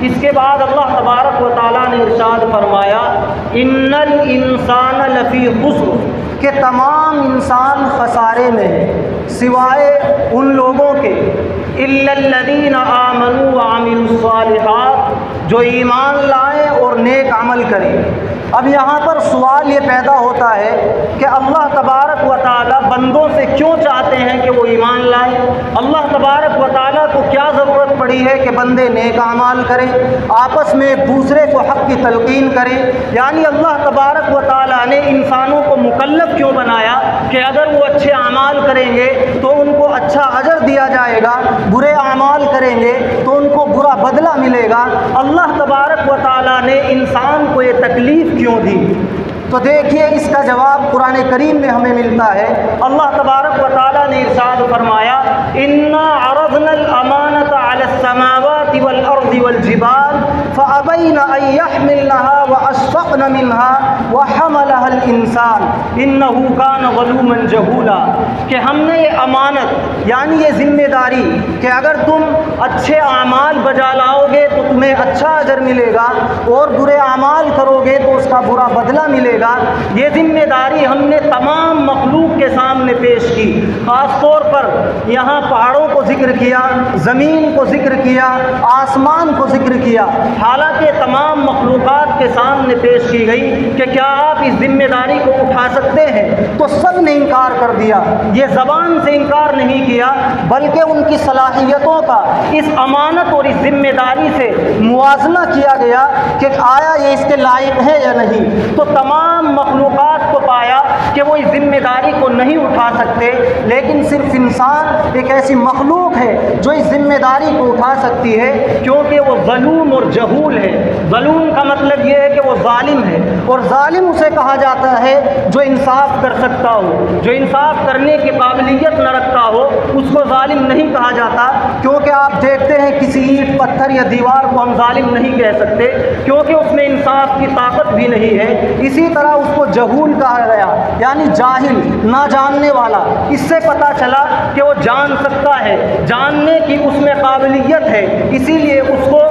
اس کے بعد اللہ تبارک و تعالیٰ نے ارشاد فرمایا ان الانسان لفی خسر، کہ تمام انسان خسارے میں ہے سوائے ان لوگوں کے الا الذین آمنوا وعملوا الصالحات، جو ایمان لائیں اور نیک عمل کریں۔ اب یہاں پر سوال یہ پیدا ہوتا ہے کہ اللہ تبارک و تعالیٰ بندوں سے کیوں چاہتے ہیں کہ وہ ایمان لائیں؟ اللہ تبارک و تعالیٰ کو کیا ضرورت پڑی ہے کہ بندے نیک اعمال کریں، آپس میں ایک دوسرے کو حق کی تلقین کریں؟ یعنی اللہ تبارک و تعالیٰ نے انسانوں کو مکلف کیوں بنایا کہ اگر وہ اچھے اعمال کریں گے تو ان کو اچھا اجر دیا جائے گا، برے اعمال کریں گے تو ان کو برا بدلہ ملے گا۔ اللہ تبارک و تعالیٰ نے انسان کو یہ تکلیف کیوں دی؟ تو دیکھیے اس کا جواب قرآن کریم میں ہمیں ملتا ہے۔ اللہ تبارک و تعالیٰ نے ارشاد فرمایا انا عرضنا الامانۃ علی السماوات والارض والجبال فابین ان یحملنها واشفقن منها وحملها الانسان انه کان ظلوما جہولا، کہ ہم نے یہ امانت یعنی یہ ذمہ داری کہ اگر تم اچھے اعمال بجا لاؤ گے تو تمہیں اچھا اجر ملے گا اور برے اعمال کرو گے تو اس کا برا بدلہ ملے گا، یہ ذمہ داری ہم نے تمام مخلوق کے سامنے پیش کی۔ خاص طور پر یہاں پہاڑوں کو ذکر کیا، زمین کو ذکر کیا، آسمان کو ذکر کیا، حالانکہ تمام مخلوقات کے سامنے پیش کی گئی کہ کیا آپ اس ذمہ داری کو اٹھا سکتے ہیں؟ تو سب نے انکار کر دیا، یہ زبان سے انکار نہیں کیا بلکہ ان کی صلاحیتوں کا اس امانت اور اس ذمہ داری سے موازنہ کیا گیا کہ آیا یہ اس کے لائق ہے یا نہیں۔ تو تمام مخلوقات کو پایا کہ وہ اس ذمہ داری کو نہیں اٹھا سکتے، لیکن صرف انسان ایک ایسی مخلوق ہے جو اس ذمہ داری کو اٹھا سکتی ہے، کیونکہ وہ ظلوم اور جہول ہے۔ ظلوم کا مطلب یہ ہے کہ وہ ظالم ہے، اور ظالم اسے کہا جاتا ہے جو انصاف کر سکتا ہو، جو انصاف کرنے کی قابلیت نہ رکھتا ہو اس کو ظالم نہیں کہا جاتا، کیونکہ آپ دیکھتے ہیں کسی اینٹ پتھر یا دیوار کو ہم ظالم نہیں کہہ سکتے کیونکہ اس میں انصاف کی طاقت بھی نہیں ہے۔ اسی طرح اس کو جہول کہا گیا، یعنی جاہل، نہ جاننے والا۔ اس سے پتہ چلا کہ وہ جان سکتا ہے، جاننے کی اس میں قابلیت ہے، اسی لیے اس کو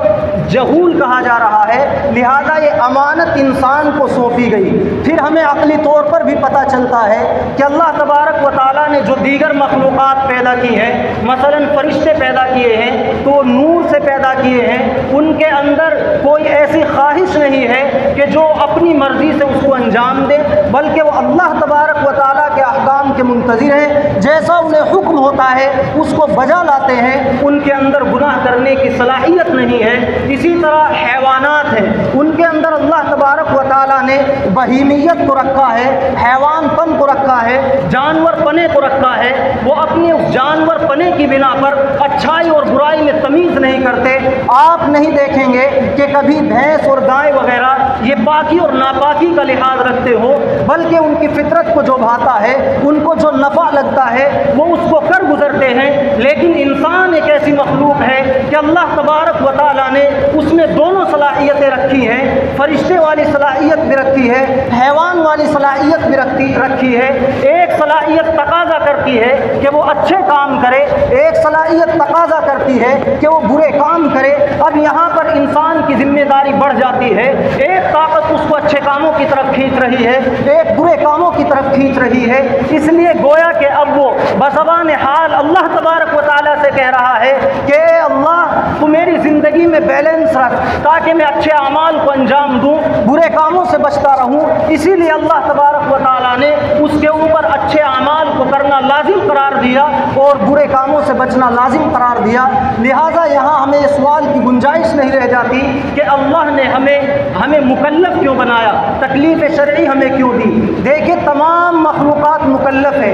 جہول کہا جا رہا ہے۔ لہذا یہ امانت انسان کو سونپی گئی۔ پھر ہمیں عقلی طور پر بھی پتہ چلتا ہے کہ اللہ تبارک و تعالیٰ نے جو دیگر مخلوقات پیدا کی ہیں، مثلا فرشتے پیدا کیے ہیں تو وہ نور سے پیدا کیے ہیں، ان کے اندر کوئی ایسی خواہش نہیں ہے کہ جو اپنی مرضی سے اس کو انجام دے، بلکہ وہ اللہ تبارک و تعالیٰ کے احکام کے منتظر ہیں، جیسا انہیں حکم ہوتا ہے اس کو بجا لاتے ہیں، ان کے اندر گناہ کرنے کی صلاحیت نہیں ہے۔ اسی طرح حیوانات ہیں، ان کے اندر اللہ تبارک و تعالیٰ نے بہیمیت کو رکھا ہے، حیوان پن کو رکھا ہے، جانور پنے کو رکھا ہے، وہ اپنے اس جانور پنے کی بنا پر اچھائی اور برائی میں تمیز نہیں کرتے۔ آپ نہیں دیکھیں گے کہ کبھی بھینس اور گائے وغیرہ یہ پاکی اور ناپاکی کا لحاظ رکھتے ہو، بلکہ ان کی فطرت کو جو بھاتا ہے، ان کو جو نفع لگتا ہے وہ اس کو کر گزرتے ہیں۔ لیکن انسان ایک ایسی مخلوق ہے کہ اللہ تبارک و تعالیٰ نے اس میں دونوں صلاحیتیں رکھی ہیں، فرشتے والی صلاحیت بھی رکھی ہے، حیوان والی صلاحیت بھی رکھی ہے۔ ایک صلاحیت تقاضا کرتی ہے کہ وہ اچھے کام کرے، ایک صلاحیت تقاضا کرتی ہے کہ وہ برے کام کرے۔ اب یہاں پر انسان کی ذمہ داری بڑھ جاتی ہے، ایک طاقت اس کو اچھے کاموں کی طرف کھینچ رہی ہے، ایک برے کاموں کی طرف کھینچ رہی ہے۔ اس لیے گویا کہ اب وہ بزبان حال اللہ تبارک و تعالیٰ سے کہہ رہا ہے کہ اے اللہ تو میری زندگی میں بیلنس رکھ تاکہ میں اچھے اعمال کو انجام دوں، برے کاموں سے بچتا رہوں۔ اسی لیے اللہ تبارک و تعالیٰ نے اس کے اوپر اچھے اعمال کو کرنا لازم قرار دیا اور برے کاموں سے بچنا لازم قرار دیا۔ لہٰذا یہاں ہمیں اس سوال کی گنجائش نہیں رہ جاتی کہ اللہ نے ہمیں مکلف کیوں بنایا، تکلیف شرعی ہمیں کیوں دی۔ دیکھیں تمام مخلوقات مکلف ہے،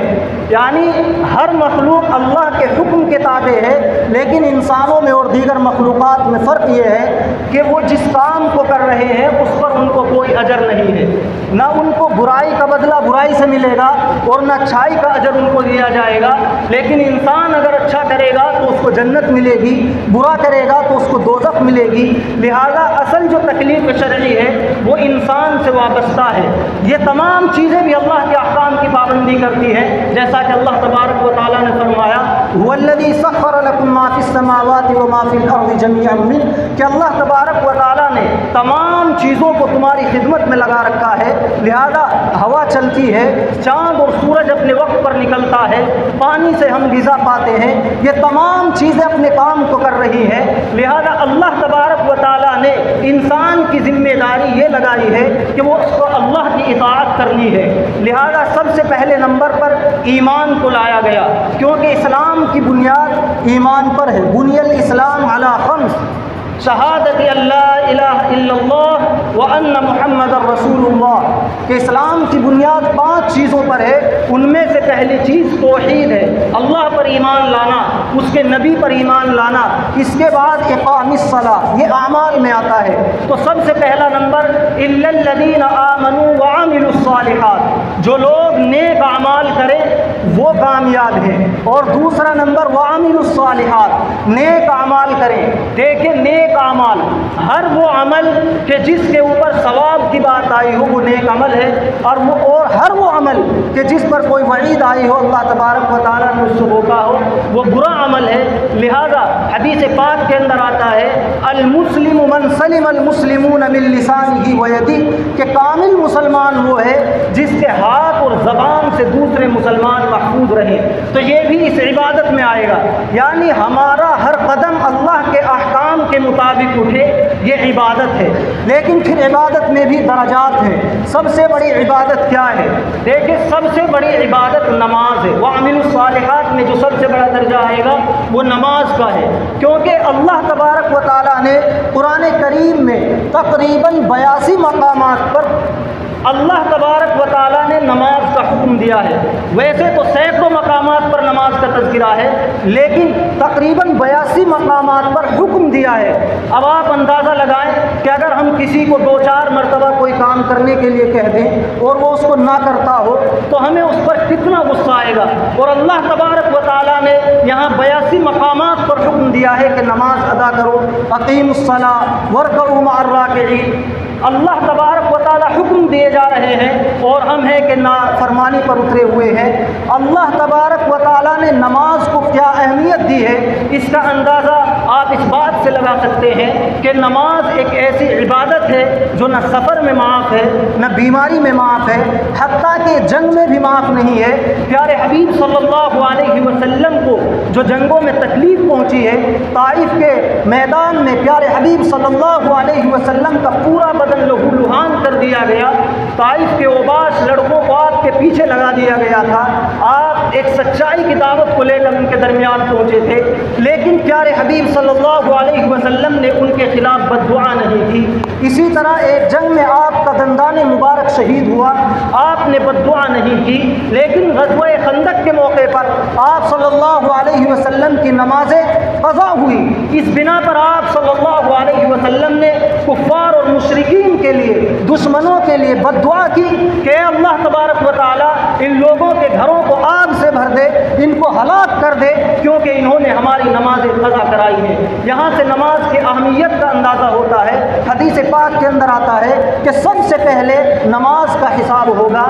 یعنی ہر مخلوق اللہ کے حکم کے تابع ہے، لیکن انسانوں میں اور دیگر مخلوقات میں فرق یہ ہے کہ وہ جس کام کو کر رہے ہیں اس پر ان کو کوئی اجر نہیں ہے، نہ ان کو برائی کا بدلہ برائی سے ملے گا اور نہ اچھائی کا اجر ان کو دیا جائے گا۔ لیکن انسان اگر اچھا کرے گا تو اس کو جنت ملے گی، برا کرے گا تو اس کو دوزخ ملے گی۔ لہذا اصل جو تکلیف شرعی ہے وہ انسان سے وابستہ ہے۔ یہ تمام چیزیں بھی اللہ کے احکام کی پابندی کرتی ہیں، جیسا کہ اللہ تبارک و تعالیٰ نے فرمایا हुवल्लज़ी सख़्ख़र लकुम मा फ़िस समावाति व मा फ़िल अर्ज़ि जमीअन मिन, कि अल्लाह तबारक व तआला ने तमाम चीज़ों को तुम्हारी खिदमत में लगा रखा है। लिहाजा हवा चलती है, चाँद और सूरज अपने वक्त पर निकलता है, पानी से हम ग़िज़ा पाते हैं, ये तमाम चीज़ें अपने काम को कर रही हैं। लिहाजा अल्लाह तबारक व तआला ने इंसान की ज़िम्मेदारी ये लगाई है कि वो उसको अल्लाह की इताअत करनी है। लिहाजा सबसे पहले नंबर पर ईमान को लाया गया, क्योंकि इस्लाम की बुनियाद ईमान पर है। बुनियल इस्लाम अला खम्स, शहादत अल्लाह इलाहा इल्लल्लाह व अन्ना मुहम्मदर रसूलुल्लाह, कि इस्लाम की बुनियाद 5 चीज़ों पर है। उनमें से पहली चीज़ तौहीद है, अल्लाह पर ईमान लाना, उसके नबी पर ईमान लाना। इसके बाद इक़ामिस सलाह, ये आमाल में आता है। तो सबसे पहला नंबर इल्लल्लज़ीना आमनू व अमिलुस सालिहात, जो लोग नेक अमाल करें वो कामयाब हैं। और दूसरा नंबर व अमिलुस सालिहात, नेक अमाल करें। देखिए नेक अमाल, हर वो अमल कि जिसके ऊपर सवाब की बात आई हो वो नेक अमल है, और हर वो अमल कि जिस पर कोई वईद आई हो, अल्लाह तबारक व तआला ने उससे रोका हो, वो बुरा अमल है। लिहाजा हदीस पाक के अंदर आता है अल मुस्लिमु मन सलिम अल मुस्लिमून मिन लिसानिही व यदिही, कि कामिल मुसलमान वो है जिसके हाथ और ज़बान से दूसरे मुसलमान महफूज रहें। तो ये भी इस इबादत में आएगा, यानी हमारा हर कदम अल्लाह के अहकाम के मुताबिक उठे, ये इबादत है। लेकिन फिर इबादत में भी दर्जात हैं। सबसे बड़ी इबादत क्या है? देखिए सबसे बड़ी इबादत नमाज है। व अमिलुस सालिहात में जो सबसे बड़ा दर्जा आएगा वो नमाज का है, क्योंकि अल्लाह तबारक व तआला ने कुरान करीम में तकरीबन 82 मकामात पर अल्लाह तबारक व तआला ने नमाज का हुक्म दिया है। वैसे तो सैकड़ों मकामात पर नमाज का तज़किरा है, लेकिन तकरीबन 82 मकामात पर हुक्म दिया है। अब आप अंदाज़ा लगाएं कि अगर हम किसी को 2-4 मरतबा कोई काम करने के लिए कह दें और वो उसको ना करता हो तो हमें उस पर कितना गुस्सा आएगा। और अल्लाह तबारक व तआला ने यहाँ 82 मकामात पर हुक्म दिया है कि नमाज अदा करो, अक़ीमुस्सलाह वरकऊ मअर राकिईन। अल्लाह तबारक व तआला हुक्म दिए जा रहे हैं और हम हैं कि ना फरमानी पर उतरे हुए हैं। अल्लाह तबारक व तआला ने नमाज को क्या अहमियत दी है, इसका अंदाज़ा आप इस बात से लगा सकते हैं कि नमाज एक ऐसी इबादत है जो न सफ़र में माफ़ है, न बीमारी में माफ़ है, हत्ता कि जंग में भी माफ़ नहीं है। प्यारे हबीब सल्लल्लाहु अलैहि वसल्लम को जो जंगों में तकलीफ़ पहुँची है, ताइफ के मैदान में प्यारे हबीब सल्लल्लाहु अलैहि वसल्लम का पूरा लहूलुहान कर दिया गया। ताइफ के ओबाश लड़कों को आपके पीछे लगा दिया गया था। आप एक सच्चाई की दावत को लेकर उनके दरमियान पहुँचे थे, लेकिन प्यारे हबीब सल्लल्लाहु अलैहि वसल्लम ने उनके खिलाफ बद्दुआ नहीं की। इसी तरह एक जंग में आपका दंदान मुबारक शहीद हुआ, आपने बद्दुआ नहीं की, लेकिन ग़ज़वा खंदक के मौके पर आप सल्लल्लाहु अलैहि वसल्लम की नमाज़ें क़ज़ा हुई। इस बिना पर आप सल्लल्लाहु अलैहि वसल्लम ने कुफ़ार और मुशरिकीन के लिए, दुश्मनों के लिए बद्दुआ की कि अल्लाह तबारक व तआला इन लोगों के घरों को आग से भर दे, इनको हलाक कर दे, क्योंकि इन्होंने हमारी नमाज़ें क़ज़ा कराई हैं। यहाँ से नमाज की अहमियत का अंदाज़ा होता है। हदीस पाक के अंदर आता है कि सबसे पहले नमाज का हिसाब होगा।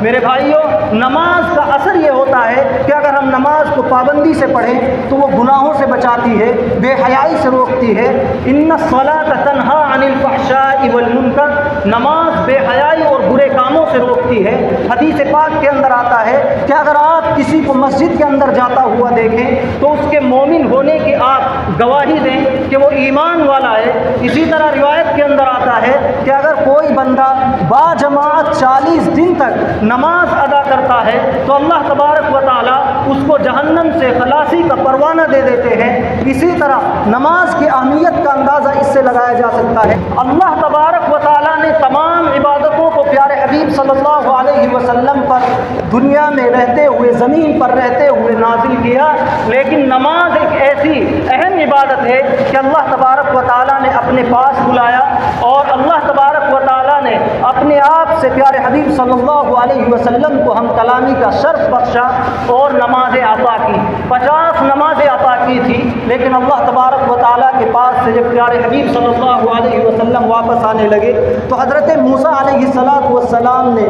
मेरे भाइयों, नमाज का असर ये होता है कि अगर हम नमाज को पाबंदी से पढ़ें तो वो गुनाहों से बचाती है, बेहयाई से रोकती है। इन्नस्सलात तन्हा अनिल फ़हशाइ वल मुनकर, नमाज बेहयाई और बुरे कामों से रोकती है। हदीस पाक के अंदर आता है कि अगर आप किसी को मस्जिद के अंदर जाता हुआ देखें तो उसके मोमिन होने की आप गवाही दें कि वो ईमान वाला है। इसी तरह रिवायत के अंदर आता है कि अगर कोई बंदा बाजमात 40 दिन तक नमाज अदा करता है तो अल्लाह तबारक व तआला उसको जहन्नम से खलासी का परवाना दे देते हैं। इसी तरह नमाज की अहमियत का अंदाज़ा इससे लगाया जा सकता है। अल्लाह तबारक व तआला ने तमाम इबादतों को प्यारे हबीब सल्लल्लाहु अलैहि वसल्लम पर दुनिया में रहते हुए, ज़मीन पर रहते हुए नाज़िल किया, लेकिन नमाज एक ऐसी अहम इबादत है कि अल्लाह तबारक व तआला ने अपने पास बुलाया और अल्लाह तबारक व तआला ने अपने आप से प्यारे हबीब सल्लल्लाहु अलैहि वसल्लम को हम कलामी का शर्फ बख्शा और नमाज़ें अता की। 50 नमाज़ें अता की थी, लेकिन अल्लाह तबारक व ताला के पास से जब प्यारे हबीब सल्लल्लाहु अलैहि वसल्लम वापस आने लगे तो हज़रत मूसा अलैहिस्सलाम ने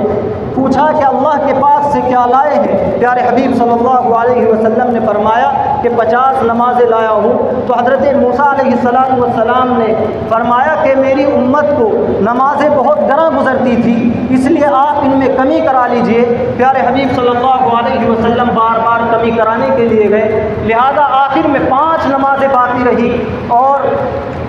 पूछा कि अल्लाह के पास से क्या लाए हैं। प्यारे हबीब सल्लल्लाहु अलैहि वसल्लम ने फरमाया कि 50 नमाज़ें लाया हूँ। तो हज़रत मूसा अलैहिस्सलाम ने फरमाया कि मेरी उम्मत को नमाज़ें बहुत गरा गुज़रती थी, इसलिए आप इनमें कमी करा लीजिए। प्यारे हबीब सल्लल्लाहु अलैहि वसल्लम बार बार कमी कराने के लिए गए, लिहाजा आखिर में 5 नमाज़ें बाकी रही और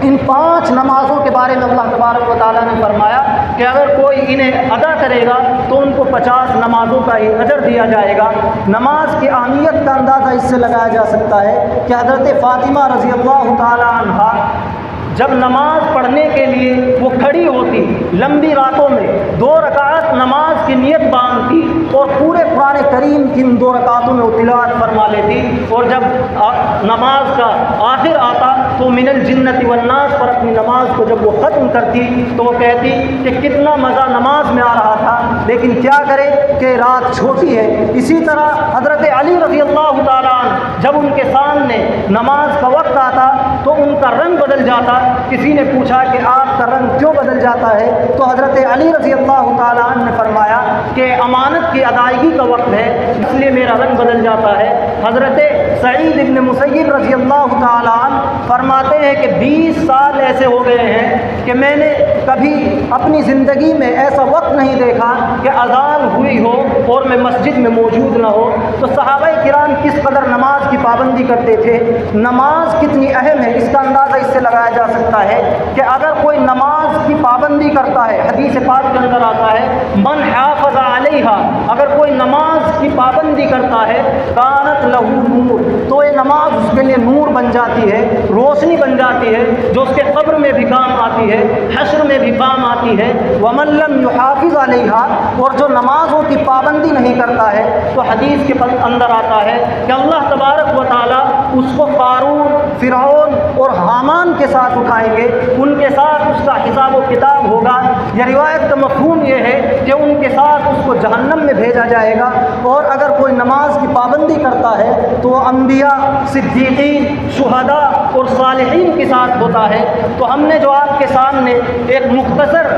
इन 5 नमाज़ों के बारे में अल्लाह तबारक व तआला ने फरमाया कि अगर कोई इन्हें अदा करेगा तो उनको 50 नमाज़ों का ही अजर दिया जाएगा। नमाज की अहमियत का अंदाज़ा इससे लगाया जा सकता है कि हज़रत फ़ातिमा रज़ी अल्लाह तआला अन्हा जब नमाज पढ़ने के लिए वो खड़ी होती लंबी रातों में 2 रकात नमाज की नियत बांधती और पूरे कुरान करीम की इन 2 रकातों में तिलावत फरमा लेती, और जब नमाज का आखिर आता तो मिनल जिन्नति वन्नास पर अपनी नमाज को जब वो ख़त्म करती तो वो कहती कि कितना मज़ा नमाज में आ रहा था, लेकिन क्या करे कि रात छोटी है। इसी तरह हज़रत अली रज़ी अल्लाह तआला जब उनके सामने नमाज का वक्त आता तो उनका रंग बदल जाता। किसी ने पूछा कि आपका रंग क्यों बदल जाता है, तो हज़रत अली रज़ी अल्लाह तआला ने फरमाया कि अमानत की अदायगी का वक्त है इसलिए मेरा रंग बदल जाता है। हज़रत सईद इब्न मुसय्यब रज़ी अल्लाह तआला फरमाते हैं कि 20 साल ऐसे हो गए हैं कि मैंने कभी अपनी ज़िंदगी में ऐसा वक्त नहीं देखा कि अज़ान हुई हो और मैं मस्जिद में मौजूद न हो। तो सहाबाए किराम किस कदर नमाज की पाबंदी करते थे, नमाज कितनी अहम है, इसका अंदाज़ा इससे लगाया जा सकता है कि अगर कोई नमाज की पाबंदी करता है, हदीस पाक के अंदर आता है मन हाफ़ज़ अलैहा, अगर कोई नमाज की पाबंदी करता है कानत लहू नूर, तो ये नमाज उसके लिए नूर बन जाती है, रोशनी बन जाती है, जो उसके कब्र में भी काम आती है, हश्र में भी काम आती है। वमन लम युहाफ़िज़ अलैहा, और जो नमाज़ों की पाबंदी नहीं करता है तो हदीस के अंदर आता है कि अल्लाह तबारक व तआला उसको क़ारून, फ़िरऔन और हामान के साथ उठाएंगे, उनके साथ उसका हिसाब व किताब होगा। यह रिवायत का मफ़हूम ये है कि उनके साथ उसको जहन्नम में भेजा जाएगा। और अगर कोई नमाज की पाबंदी करता है तो अम्बिया, सिद्दीक़ीन, शुहदा और सालिहीन के साथ होता है। तो हमने जो आपके सामने एक मुख्तसर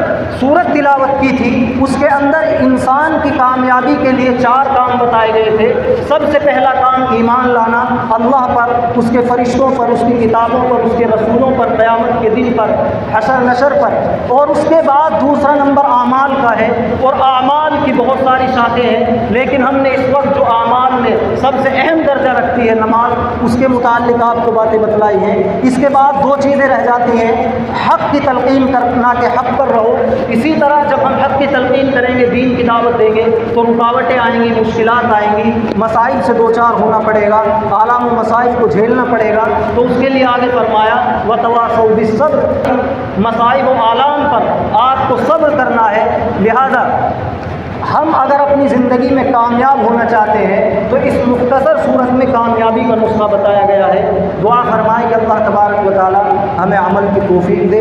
सूरत तिलावत की थी उसके अंदर इंसान की कामयाबी के लिए 4 काम बताए गए थे। सबसे पहला काम ईमान लाना अल्लाह पर, उसके फरिश्तों पर, उसकी किताबों पर, उसके रसूलों पर, क़यामत के दिन पर, हशर नशर पर। और उसके बाद दूसरा नंबर आमाल का है, और आमाल की बहुत सारी शाखें हैं, लेकिन हमने इस वक्त जो आमाल में सबसे अहम दर्जा रखती है नमाज, उसके मुताल्लिक़ आपको बातें बतलाई हैं। इसके बाद 2 चीज़ें रह जाती हैं, हक़ की तलक़ीन करना कि हक़ पर रहो। इसी तरह जब हम हक़ की तलक़ीन करेंगे, दीन की दावत देंगे तो रुकावटें आएंगी, मुश्किलात आएंगी, मसाइल से 2-4 होना पड़ेगा, आलाम व मसाइल को झेलना पड़ेगा। तो उसके लिए आगे फरमाया वतवासौ बिस्सब्र, मसाइब व आलाम पर आपको सब्र करना है। लिहाजा हम अगर अपनी ज़िंदगी में कामयाब होना चाहते हैं तो इस मुख्तसर सूरत में कामयाबी का नुस्खा बताया गया है। दुआ फरमाएं कि अल्लाह तबारक व तआला हमें अमल की तौफीक दे।